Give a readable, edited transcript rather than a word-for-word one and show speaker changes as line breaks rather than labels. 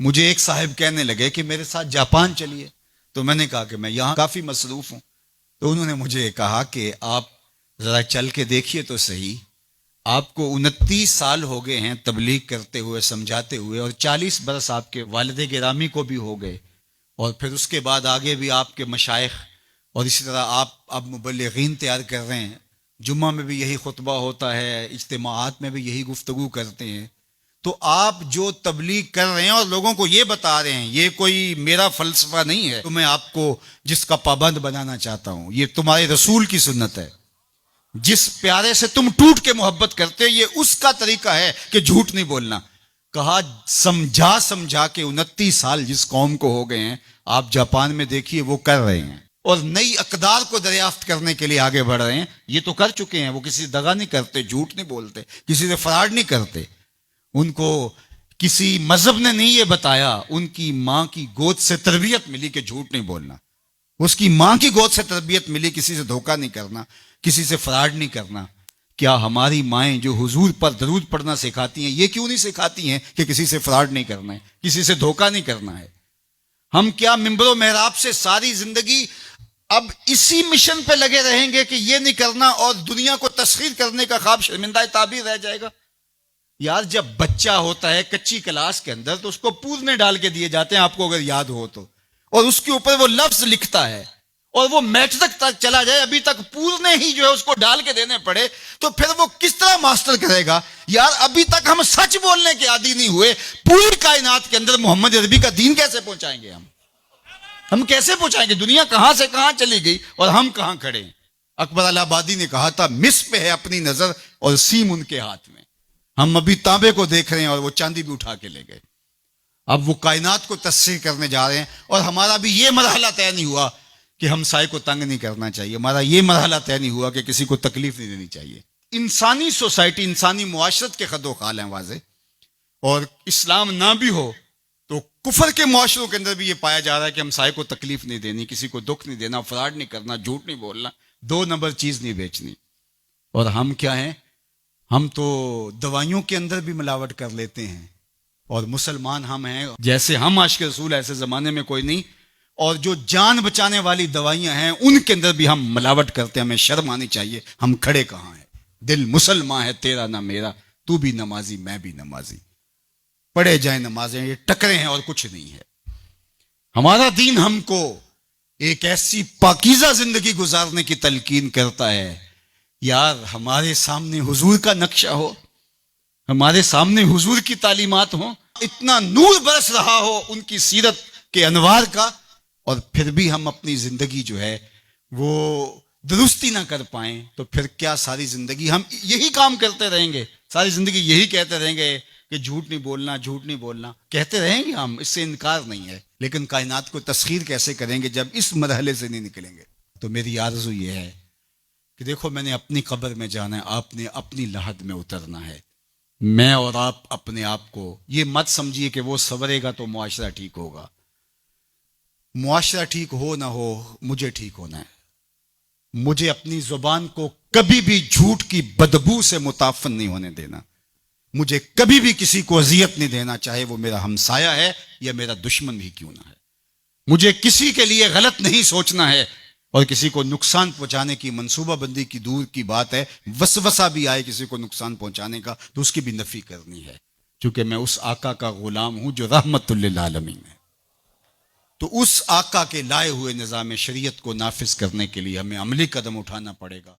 مجھے ایک صاحب کہنے لگے کہ میرے ساتھ جاپان چلیے، تو میں نے کہا کہ میں یہاں کافی مصروف ہوں. تو انہوں نے مجھے کہا کہ آپ ذرا چل کے دیکھیے تو صحیح، آپ کو 29 سال ہو گئے ہیں تبلیغ کرتے ہوئے، سمجھاتے ہوئے، اور 40 برس آپ کے والد گرامی کو بھی ہو گئے، اور پھر اس کے بعد آگے بھی آپ کے مشائخ، اور اسی طرح آپ اب مبلغین تیار کر رہے ہیں، جمعہ میں بھی یہی خطبہ ہوتا ہے، اجتماعات میں بھی یہی گفتگو کرتے ہیں. تو آپ جو تبلیغ کر رہے ہیں اور لوگوں کو یہ بتا رہے ہیں، یہ کوئی میرا فلسفہ نہیں ہے، تو میں آپ کو جس کا پابند بنانا چاہتا ہوں، یہ تمہارے رسول کی سنت ہے. جس پیارے سے تم ٹوٹ کے محبت کرتے، یہ اس کا طریقہ ہے کہ جھوٹ نہیں بولنا. کہا سمجھا سمجھا کے 29 سال جس قوم کو ہو گئے ہیں، آپ جاپان میں دیکھیے وہ کر رہے ہیں، اور نئی اقدار کو دریافت کرنے کے لیے آگے بڑھ رہے ہیں. یہ تو کر چکے ہیں، وہ کسی دغا نہیں کرتے، جھوٹ نہیں بولتے، کسی سے فراڈ نہیں کرتے. ان کو کسی مذہب نے نہیں یہ بتایا، ان کی ماں کی گود سے تربیت ملی کہ جھوٹ نہیں بولنا. اس کی ماں کی گود سے تربیت ملی کسی سے دھوکہ نہیں کرنا، کسی سے فراڈ نہیں کرنا. کیا ہماری مائیں جو حضور پر درود پڑھنا سکھاتی ہیں، یہ کیوں نہیں سکھاتی ہیں کہ کسی سے فراڈ نہیں کرنا ہے، کسی سے دھوکہ نہیں کرنا ہے؟ ہم کیا ممبر و محراب سے ساری زندگی اب اسی مشن پہ لگے رہیں گے کہ یہ نہیں کرنا، اور دنیا کو تسخیر کرنے کا خواب شرمندہ تعبیر رہ جائے گا؟ یار جب بچہ ہوتا ہے کچی کلاس کے اندر تو اس کو پورنے ڈال کے دیے جاتے ہیں، آپ کو اگر یاد ہو تو، اور اس کے اوپر وہ لفظ لکھتا ہے، اور وہ میٹرک تک چلا جائے ابھی تک پورنے ہی جو ہے اس کو ڈال کے دینے پڑے، تو پھر وہ کس طرح ماسٹر کرے گا؟ یار ابھی تک ہم سچ بولنے کے عادی نہیں ہوئے، پوری کائنات کے اندر محمد عربی کا دین کیسے پہنچائیں گے ہم کیسے پہنچائیں گے؟ دنیا کہاں سے کہاں چلی گئی اور ہم کہاں کھڑے ہیں. اکبر الہ آبادی نے کہا تھا مس پہ ہے اپنی نظر اور سیم ان کے ہاتھ میں. ہم ابھی تانبے کو دیکھ رہے ہیں اور وہ چاندی بھی اٹھا کے لے گئے. اب وہ کائنات کو تسخیر کرنے جا رہے ہیں، اور ہمارا بھی یہ مرحلہ طے نہیں ہوا کہ ہم سائے کو تنگ نہیں کرنا چاہیے، ہمارا یہ مرحلہ طے نہیں ہوا کہ کسی کو تکلیف نہیں دینی چاہیے. انسانی سوسائٹی، انسانی معاشرت کے خد و خال ہیں واضح، اور اسلام نہ بھی ہو تو کفر کے معاشروں کے اندر بھی یہ پایا جا رہا ہے کہ ہم سائے کو تکلیف نہیں دینی، کسی کو دکھ نہیں دینا، فراڈ نہیں کرنا، جھوٹ نہیں بولنا، 2 نمبر چیز نہیں بیچنی. اور ہم کیا ہیں؟ ہم تو دوائیوں کے اندر بھی ملاوٹ کر لیتے ہیں، اور مسلمان ہم ہیں جیسے ہم عاشق رسول ایسے زمانے میں کوئی نہیں. اور جو جان بچانے والی دوائیاں ہیں ان کے اندر بھی ہم ملاوٹ کرتے ہیں. ہمیں شرم آنی چاہیے. ہم کھڑے کہاں ہیں؟ دل مسلمان ہے تیرا نہ میرا، تو بھی نمازی میں بھی نمازی، پڑھے جائیں نمازیں، یہ ٹکرے ہیں اور کچھ نہیں ہے. ہمارا دین ہم کو ایک ایسی پاکیزہ زندگی گزارنے کی تلقین کرتا ہے. یار ہمارے سامنے حضور کا نقشہ ہو، ہمارے سامنے حضور کی تعلیمات ہوں، اتنا نور برس رہا ہو ان کی سیرت کے انوار کا، اور پھر بھی ہم اپنی زندگی جو ہے وہ درستی نہ کر پائیں، تو پھر کیا ساری زندگی ہم یہی کام کرتے رہیں گے؟ ساری زندگی یہی کہتے رہیں گے کہ جھوٹ نہیں بولنا، جھوٹ نہیں بولنا؟ کہتے رہیں گے ہم، اس سے انکار نہیں ہے، لیکن کائنات کو تسخیر کیسے کریں گے جب اس مرحلے سے نہیں نکلیں گے؟ تو میری آرزو یہ ہے کہ دیکھو میں نے اپنی قبر میں جانا ہے، آپ نے اپنی لحد میں اترنا ہے. میں اور آپ اپنے آپ کو یہ مت سمجھیے کہ وہ سنورے گا تو معاشرہ ٹھیک ہوگا. معاشرہ ٹھیک ہو نہ ہو، مجھے ٹھیک ہونا ہے. مجھے اپنی زبان کو کبھی بھی جھوٹ کی بدبو سے متعفن نہیں ہونے دینا. مجھے کبھی بھی کسی کو اذیت نہیں دینا، چاہے وہ میرا ہمسایہ ہے یا میرا دشمن بھی کیوں نہ ہے. مجھے کسی کے لیے غلط نہیں سوچنا ہے، اور کسی کو نقصان پہنچانے کی منصوبہ بندی کی دور کی بات ہے، وسوسہ بھی آئے کسی کو نقصان پہنچانے کا تو اس کی بھی نفی کرنی ہے، کیونکہ میں اس آقا کا غلام ہوں جو رحمت للعالمین ہے. تو اس آقا کے لائے ہوئے نظام شریعت کو نافذ کرنے کے لیے ہمیں عملی قدم اٹھانا پڑے گا.